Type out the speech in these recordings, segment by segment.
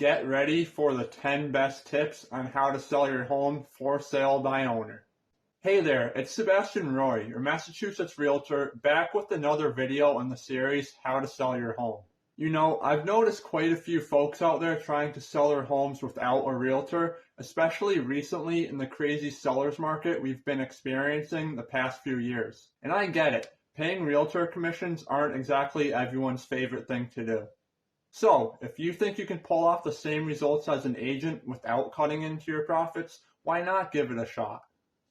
Get ready for the 10 best tips on how to sell your home for sale by owner. Hey there, it's Sebastian Roy, your Massachusetts Realtor, back with another video in the series, How to Sell Your Home. You know, I've noticed quite a few folks out there trying to sell their homes without a realtor, especially recently in the crazy seller's market we've been experiencing the past few years. And I get it, paying realtor commissions aren't exactly everyone's favorite thing to do. So, if you think you can pull off the same results as an agent without cutting into your profits, why not give it a shot?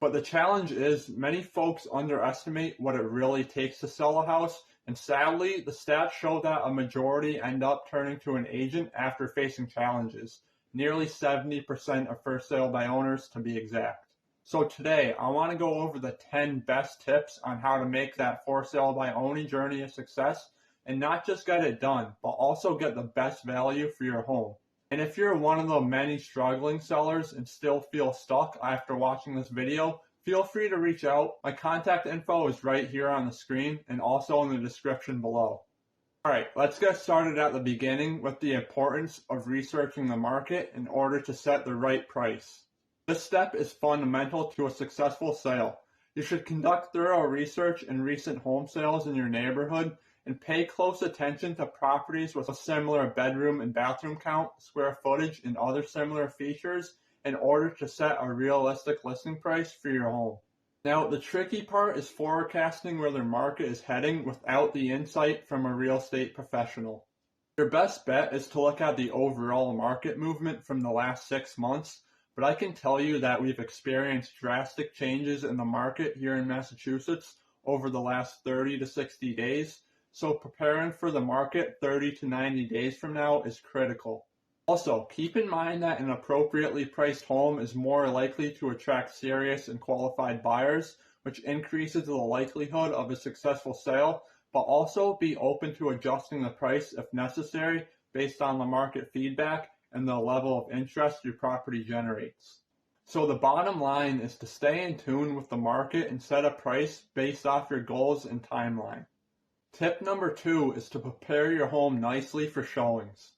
But the challenge is many folks underestimate what it really takes to sell a house, and sadly, the stats show that a majority end up turning to an agent after facing challenges, nearly 70% of first sale by owners to be exact. So today, I want to go over the 10 best tips on how to make that for sale by owning journey a success, and not just get it done, but also get the best value for your home. And if you're one of the many struggling sellers and still feel stuck after watching this video, feel free to reach out. My contact info is right here on the screen and also in the description below. Alright, let's get started at the beginning with the importance of researching the market in order to set the right price. This step is fundamental to a successful sale. You should conduct thorough research in recent home sales in your neighborhood and pay close attention to properties with a similar bedroom and bathroom count, square footage, and other similar features in order to set a realistic listing price for your home. Now, the tricky part is forecasting where the market is heading without the insight from a real estate professional. Your best bet is to look at the overall market movement from the last 6 months, but I can tell you that we've experienced drastic changes in the market here in Massachusetts over the last 30 to 60 days. So preparing for the market 30 to 90 days from now is critical. Also, keep in mind that an appropriately priced home is more likely to attract serious and qualified buyers, which increases the likelihood of a successful sale, but also be open to adjusting the price if necessary based on the market feedback and the level of interest your property generates. So the bottom line is to stay in tune with the market and set a price based off your goals and timeline. Tip number 2 is to prepare your home nicely for showings.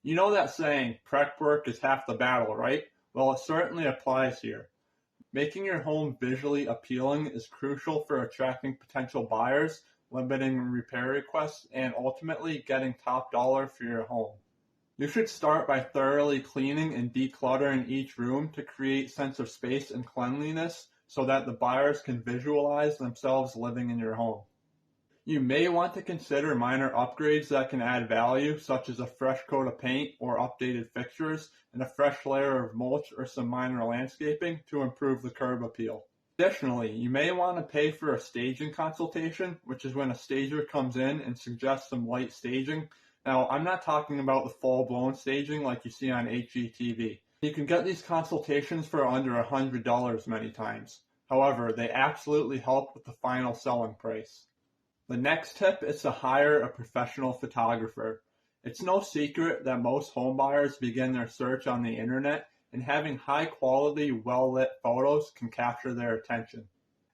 You know that saying, prep work is half the battle, right? Well, it certainly applies here. Making your home visually appealing is crucial for attracting potential buyers, limiting repair requests, and ultimately getting top dollar for your home. You should start by thoroughly cleaning and decluttering each room to create sense of space and cleanliness so that the buyers can visualize themselves living in your home. You may want to consider minor upgrades that can add value, such as a fresh coat of paint or updated fixtures, and a fresh layer of mulch or some minor landscaping to improve the curb appeal. Additionally, you may want to pay for a staging consultation, which is when a stager comes in and suggests some light staging. Now, I'm not talking about the full-blown staging like you see on HGTV. You can get these consultations for under $100 many times. However, they absolutely help with the final selling price. The next tip is to hire a professional photographer. It's no secret that most home buyers begin their search on the internet, and having high quality, well-lit photos can capture their attention.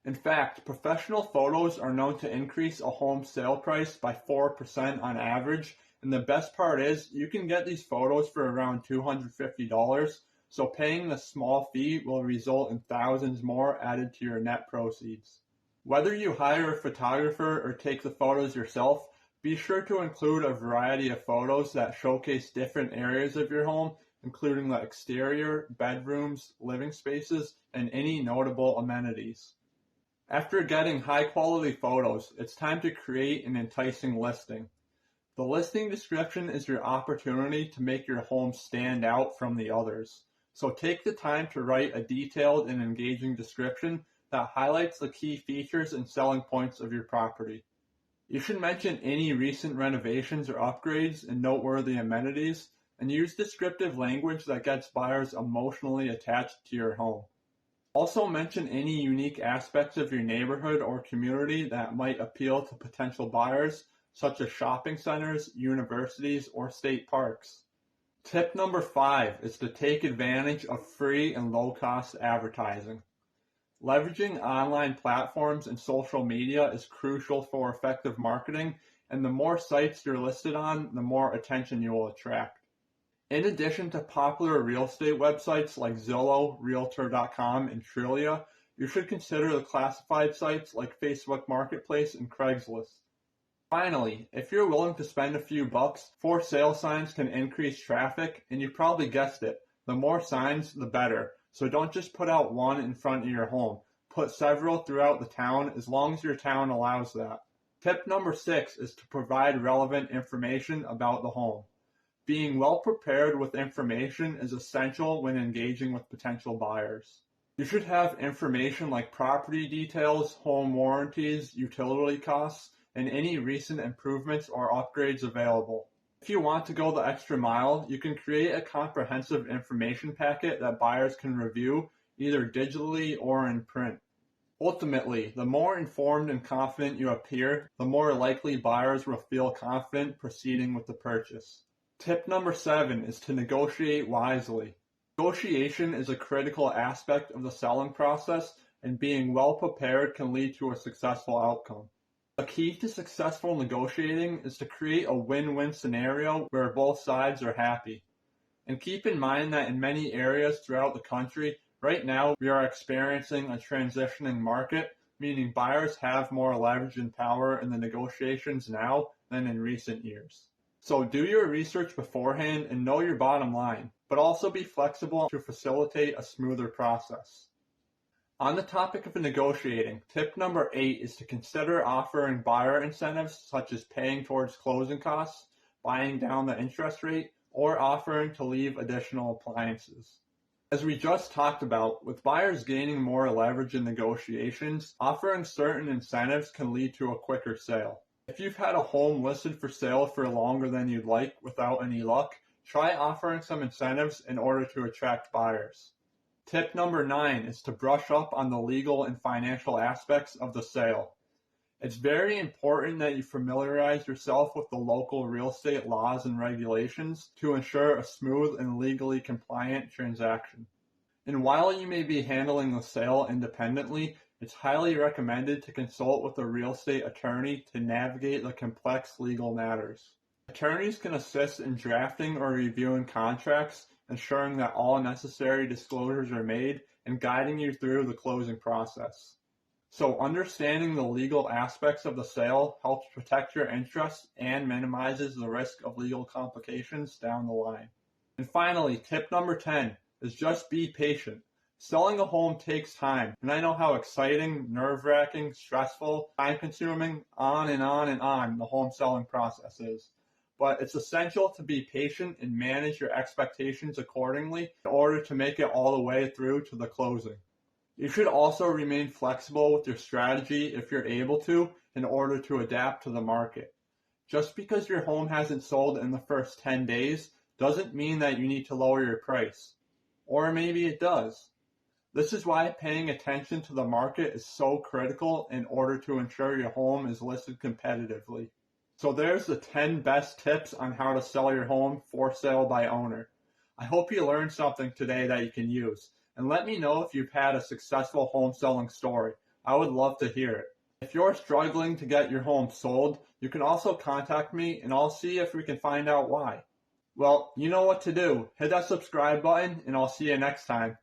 In fact, professional photos are known to increase a home sale price by 4% on average, and the best part is you can get these photos for around $250, so paying the small fee will result in thousands more added to your net proceeds. Whether you hire a photographer or take the photos yourself, be sure to include a variety of photos that showcase different areas of your home, including the exterior, bedrooms, living spaces, and any notable amenities. After getting high-quality photos, it's time to create an enticing listing. The listing description is your opportunity to make your home stand out from the others. So take the time to write a detailed and engaging description that highlights the key features and selling points of your property. You should mention any recent renovations or upgrades and noteworthy amenities, and use descriptive language that gets buyers emotionally attached to your home. Also mention any unique aspects of your neighborhood or community that might appeal to potential buyers, such as shopping centers, universities, or state parks. Tip number 5 is to take advantage of free and low-cost advertising. Leveraging online platforms and social media is crucial for effective marketing, and the more sites you're listed on, the more attention you will attract. In addition to popular real estate websites like Zillow, Realtor.com, and Trulia, you should consider the classified sites like Facebook Marketplace and Craigslist. Finally, if you're willing to spend a few bucks, for sale signs can increase traffic, and you probably guessed it, the more signs, the better. So don't just put out one in front of your home. Put several throughout the town as long as your town allows that. Tip number 6 is to provide relevant information about the home. Being well prepared with information is essential when engaging with potential buyers. You should have information like property details, home warranties, utility costs, and any recent improvements or upgrades available. If you want to go the extra mile, you can create a comprehensive information packet that buyers can review, either digitally or in print. Ultimately, the more informed and confident you appear, the more likely buyers will feel confident proceeding with the purchase. Tip number 7 is to negotiate wisely. Negotiation is a critical aspect of the selling process, and being well prepared can lead to a successful outcome. A key to successful negotiating is to create a win-win scenario where both sides are happy. And keep in mind that in many areas throughout the country, right now we are experiencing a transitioning market, meaning buyers have more leverage and power in the negotiations now than in recent years. So do your research beforehand and know your bottom line, but also be flexible to facilitate a smoother process. On the topic of negotiating, tip number 8 is to consider offering buyer incentives such as paying towards closing costs, buying down the interest rate, or offering to leave additional appliances. As we just talked about, with buyers gaining more leverage in negotiations, offering certain incentives can lead to a quicker sale. If you've had a home listed for sale for longer than you'd like without any luck, try offering some incentives in order to attract buyers. Tip number 9 is to brush up on the legal and financial aspects of the sale. It's very important that you familiarize yourself with the local real estate laws and regulations to ensure a smooth and legally compliant transaction. And while you may be handling the sale independently, it's highly recommended to consult with a real estate attorney to navigate the complex legal matters. Attorneys can assist in drafting or reviewing contracts, ensuring that all necessary disclosures are made, and guiding you through the closing process. So understanding the legal aspects of the sale helps protect your interests and minimizes the risk of legal complications down the line. And finally, tip number 10 is just be patient. Selling a home takes time, and I know how exciting, nerve-wracking, stressful, time-consuming, on and on and on the home selling process is. But it's essential to be patient and manage your expectations accordingly in order to make it all the way through to the closing. You should also remain flexible with your strategy if you're able to in order to adapt to the market. Just because your home hasn't sold in the first 10 days doesn't mean that you need to lower your price. Or maybe it does. This is why paying attention to the market is so critical in order to ensure your home is listed competitively. So there's the 10 best tips on how to sell your home for sale by owner. I hope you learned something today that you can use. And let me know if you've had a successful home selling story. I would love to hear it. If you're struggling to get your home sold, you can also contact me and I'll see if we can find out why. Well, you know what to do. Hit that subscribe button and I'll see you next time.